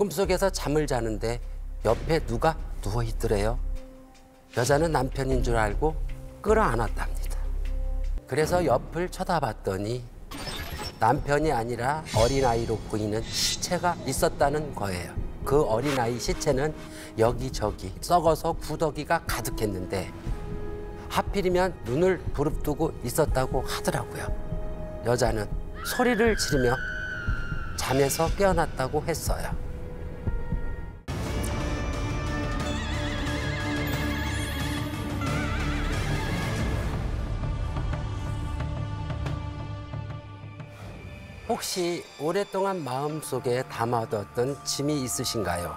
꿈속에서 잠을 자는데 옆에 누가 누워있더래요. 여자는 남편인 줄 알고 끌어안았답니다. 그래서 옆을 쳐다봤더니 남편이 아니라 어린아이로 보이는 시체가 있었다는 거예요. 그 어린아이 시체는 여기저기 썩어서 구더기가 가득했는데 하필이면 눈을 부릅뜨고 있었다고 하더라고요. 여자는 소리를 지르며 잠에서 깨어났다고 했어요. 혹시 오랫동안 마음속에 담아뒀던 짐이 있으신가요?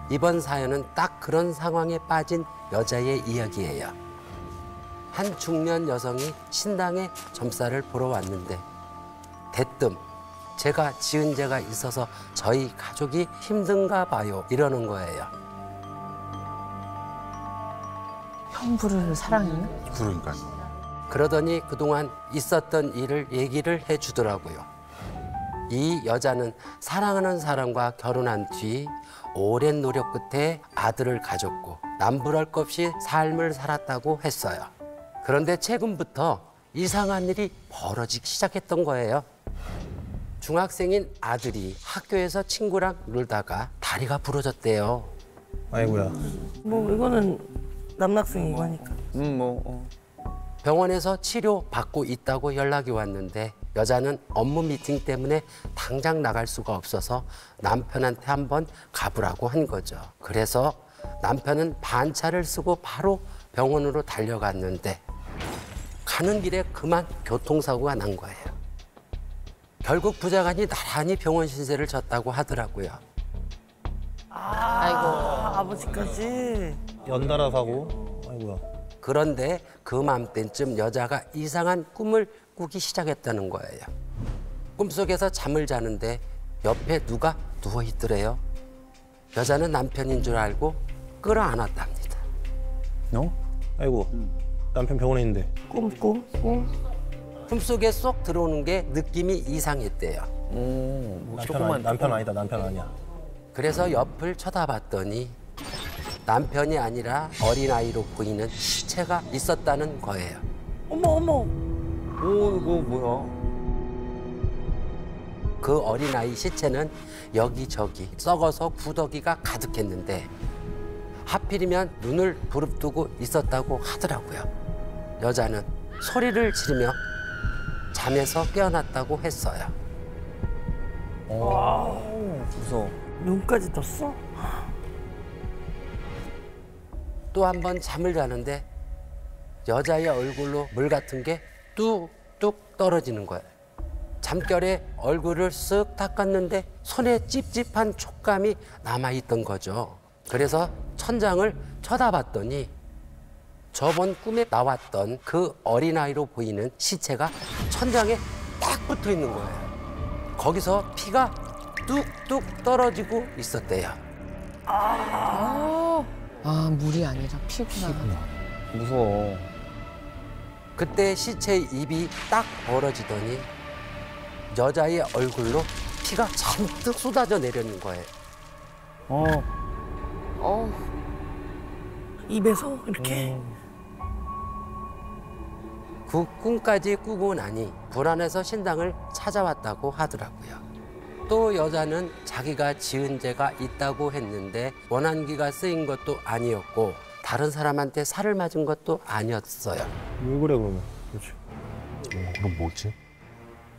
이번 사연은 딱 그런 상황에 빠진 여자의 이야기예요. 한 중년 여성이 신당에 점사를 보러 왔는데 대뜸 제가 지은 죄가 있어서 저희 가족이 힘든가 봐요 이러는 거예요. 형부를 사랑해요? 그러니까요. 그러더니 그동안 있었던 일을 얘기를 해주더라고요. 이 여자는 사랑하는 사람과 결혼한 뒤 오랜 노력 끝에 아들을 가졌고 남부럴 것 없이 삶을 살았다고 했어요. 그런데 최근부터 이상한 일이 벌어지기 시작했던 거예요. 중학생인 아들이 학교에서 친구랑 놀다가 다리가 부러졌대요. 아이고야. 뭐 이거는 남학생이고 하니까. 병원에서 치료받고 있다고 연락이 왔는데 여자는 업무 미팅 때문에 당장 나갈 수가 없어서 남편한테 한번 가보라고 한 거죠. 그래서 남편은 반차를 쓰고 바로 병원으로 달려갔는데 가는 길에 그만 교통사고가 난 거예요. 결국 부자간이 나란히 병원 신세를 졌다고 하더라고요. 아이고. 아버지까지. 연달아 사고. 아이고야. 그런데 그 맘때쯤 여자가 이상한 꿈을 꾸기 시작했다는 거예요. 꿈속에서 잠을 자는데 옆에 누가 누워있더래요. 여자는 남편인 줄 알고 끌어안았답니다. 아이고. 남편 병원에 있는데. 꿈. 꿈속에 쏙 들어오는 게 느낌이 이상했대요. 남편 아니다. 남편 아니야. 그래서 옆을 쳐다봤더니 남편이 아니라 어린아이로 보이는 시체가 있었다는 거예요. 어머. 오, 이거 뭐야? 그 어린아이 시체는 여기저기 썩어서 구더기가 가득했는데 하필이면 눈을 부릅뜨고 있었다고 하더라고요. 여자는 소리를 지르며 잠에서 깨어났다고 했어요. 무서워. 눈까지 떴어? 또 한 번 잠을 자는데 여자의 얼굴로 물 같은 게 뚝뚝 떨어지는 거예요. 잠결에 얼굴을 쓱 닦았는데 손에 찝찝한 촉감이 남아있던 거죠. 그래서 천장을 쳐다봤더니 저번 꿈에 나왔던 그 어린아이로 보이는 시체가 천장에 딱 붙어 있는 거예요. 거기서 피가 뚝뚝 떨어지고 있었대요. 물이 아니라 피구나. 무서워. 그때 시체의 입이 딱 벌어지더니 여자의 얼굴로 피가 잔뜩 쏟아져 내려는 거예요. 입에서 이렇게. 그 꿈까지 꾸고 나니 불안해서 신당을 찾아왔다고 하더라고요. 또 여자는 자기가 지은 죄가 있다고 했는데 원한기가 쓰인 것도 아니었고 다른 사람한테 살을 맞은 것도 아니었어요. 왜 그래 그러면? 그렇지. 그럼 뭐지?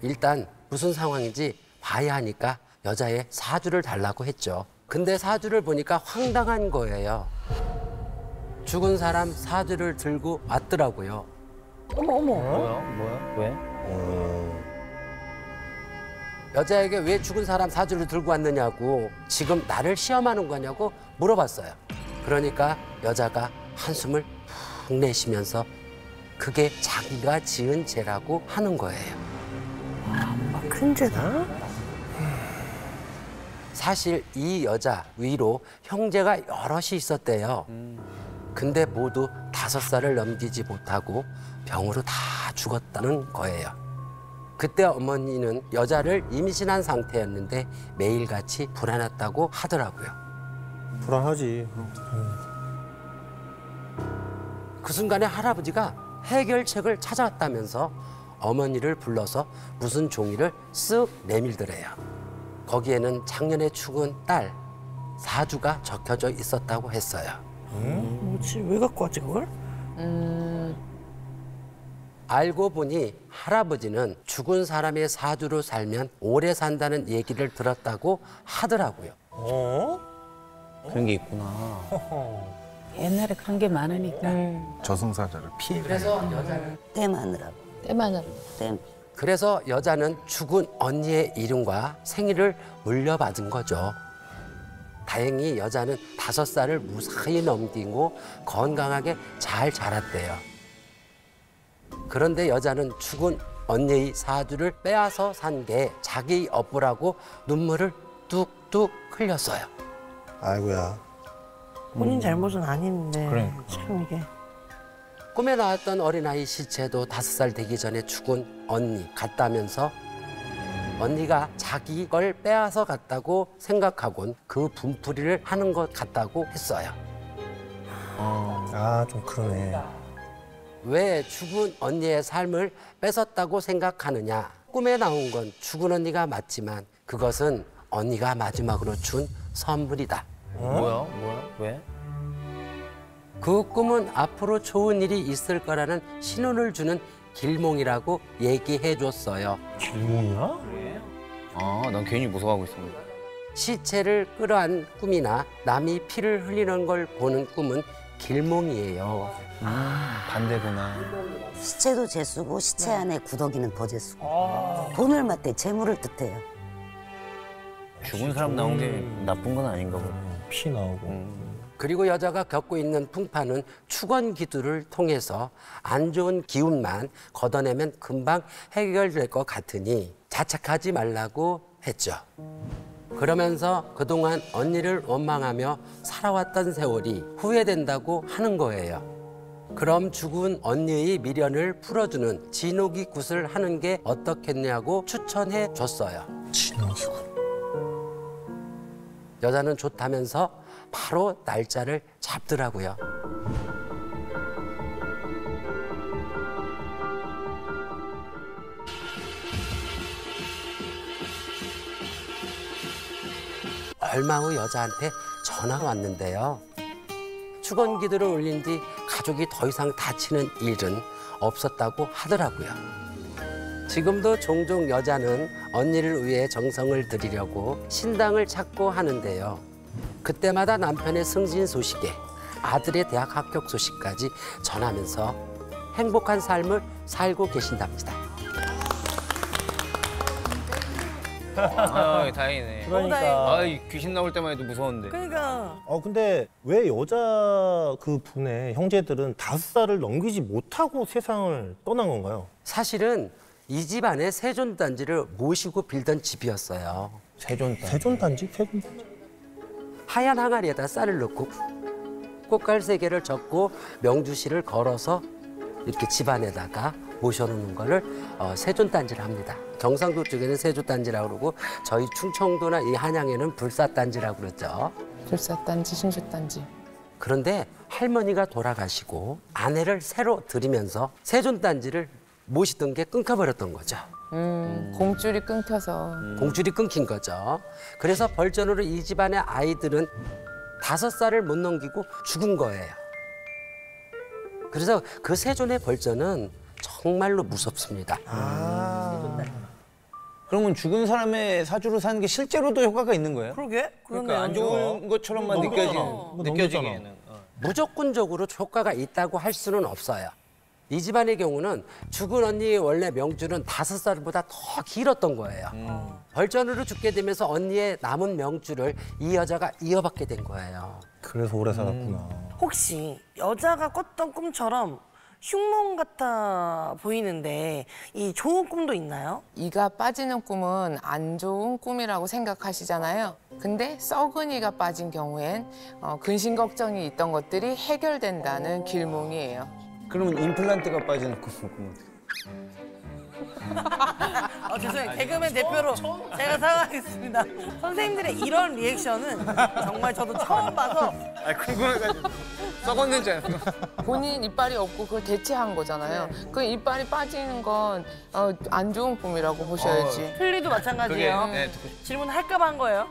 일단 무슨 상황인지 봐야 하니까 여자의 사주를 달라고 했죠. 근데 사주를 보니까 황당한 거예요. 죽은 사람 사주를 들고 왔더라고요. 어머. 뭐야? 왜? 여자에게 왜 죽은 사람 사주를 들고 왔느냐고 지금 나를 시험하는 거냐고 물어봤어요. 그러니까 여자가 한숨을 푹 내쉬면서 그게 자기가 지은 죄라고 하는 거예요. 큰 죄다. 사실 이 여자 위로 형제가 여럿이 있었대요. 근데 모두 5살을 넘기지 못하고 병으로 다 죽었다는 거예요. 그때 어머니는 여자를 임신한 상태였는데 매일같이 불안했다고 하더라고요. 불안하지. 그 순간에 할아버지가 해결책을 찾아왔다면서 어머니를 불러서 무슨 종이를 쓱 내밀더래요. 거기에는 작년에 죽은 딸 사주가 적혀져 있었다고 했어요. 뭐지? 왜 갖고 왔지 그걸? 알고 보니 할아버지는 죽은 사람의 사주로 살면 오래 산다는 얘기를 들었다고 하더라고요. 어? 그런 게 있구나. 옛날에 그런 게 많으니까. 저승사자를 피해. 그래서 여자는 때마느라. 그래서 여자는 죽은 언니의 이름과 생일을 물려받은 거죠. 다행히 여자는 5살을 무사히 넘기고 건강하게 잘 자랐대요. 그런데 여자는 죽은 언니의 사주를 빼앗아 산 게 자기 업보라고 눈물을 뚝뚝 흘렸어요. 아이고야. 본인 잘못은 아닌데 그러니까. 참 이게. 꿈에 나왔던 어린아이 시체도 5살 되기 전에 죽은 언니 같다면서 언니가 자기 걸 빼앗아 갔다고 생각하곤 그 분풀이를 하는 것 같다고 했어요. 아, 좀 그러네. 왜 죽은 언니의 삶을 뺏었다고 생각하느냐? 꿈에 나온 건 죽은 언니가 맞지만 그것은 언니가 마지막으로 준 선물이다. 뭐야? 왜? 그 꿈은 앞으로 좋은 일이 있을 거라는 신호를 주는 길몽이라고 얘기해 줬어요. 길몽이야? 아, 난 괜히 무서워하고 있습니다. 시체를 끌어안 꿈이나 남이 피를 흘리는 걸 보는 꿈은 길몽이에요. 반대구나. 시체도 재수고 시체 안에 구더기는 더 재수고 돈을 맞대 재물을 뜻해요. 죽은 사람 나온 게 나쁜 건 아닌가 보네. 피 나오고. 그리고 여자가 겪고 있는 풍파는 축원 기도를 통해서 안 좋은 기운만 걷어내면 금방 해결될 것 같으니 자책하지 말라고 했죠. 그러면서 그동안 언니를 원망하며 살아왔던 세월이 후회된다고 하는 거예요. 그럼 죽은 언니의 미련을 풀어주는 진옥이 굿을 하는 게 어떻겠냐고 추천해 줬어요. 진옥이군. 여자는 좋다면서 바로 날짜를 잡더라고요. 얼마 후 여자한테 전화가 왔는데요. 축원 기도를 올린 뒤 가족이 더 이상 다치는 일은 없었다고 하더라고요. 지금도 종종 여자는 언니를 위해 정성을 들이려고 신당을 찾고 하는데요. 그때마다 남편의 승진 소식에 아들의 대학 합격 소식까지 전하면서 행복한 삶을 살고 계신답니다. 아, 다행이네. 그러니까. 아이, 귀신 나올 때만 해도 무서운데. 그러니까 근데 왜 여자 그 분의 형제들은 5살을 넘기지 못하고 세상을 떠난 건가요? 사실은 이 집안의 세존단지를 모시고 빌던 집이었어요. 세존단. 세존단지? 세존단지? 하얀 항아리에다 쌀을 넣고 꽃갈 3개를 적고 명주실을 걸어서 이렇게 집안에다가 모셔놓는 거를 세존단지를 합니다. 경상도 쪽에는 세존단지라고 그러고 저희 충청도나 이 한양에는 불사단지라고 그러죠. 불사단지, 신주단지. 그런데 할머니가 돌아가시고 아내를 새로 들이면서 세존단지를 모시던 게 끊겨버렸던 거죠. 공줄이 끊겨서. 공줄이 끊긴 거죠. 그래서 벌전으로 이 집안의 아이들은 5살을 못 넘기고 죽은 거예요. 그래서 그 세존의 벌전은 정말로 무섭습니다. 그러면 죽은 사람의 사주로 사는 게 실제로도 효과가 있는 거예요? 그러게 그러니까 안 좋은 것처럼만 느껴지기에는. 무조건적으로 효과가 있다고 할 수는 없어요. 이 집안의 경우는 죽은 언니의 원래 명주는 5살보다 더 길었던 거예요. 벌전으로 죽게 되면서 언니의 남은 명주를 이 여자가 이어받게 된 거예요. 그래서 오래 살았구나. 혹시 여자가 꿨던 꿈처럼 흉몽 같아 보이는데 이 좋은 꿈도 있나요? 이가 빠지는 꿈은 안 좋은 꿈이라고 생각하시잖아요. 근데 썩은 이가 빠진 경우엔 근심 걱정이 있던 것들이 해결된다는 길몽이에요. 그러면 임플란트가 빠지는 꿈은 어떻게? 죄송해요. 개그맨 대표로 제가 사과하겠습니다. 선생님들의 이런 리액션은 정말 저도 처음 봐서 궁금해가지고. 썩었는지 알고. 본인 이빨이 없고 그걸 대체한 거잖아요. 그 이빨이 빠지는 건 안 좋은 꿈이라고 보셔야지. 틀리도 마찬가지예요. 그게, 네, 듣고 질문할까 봐 한 거예요.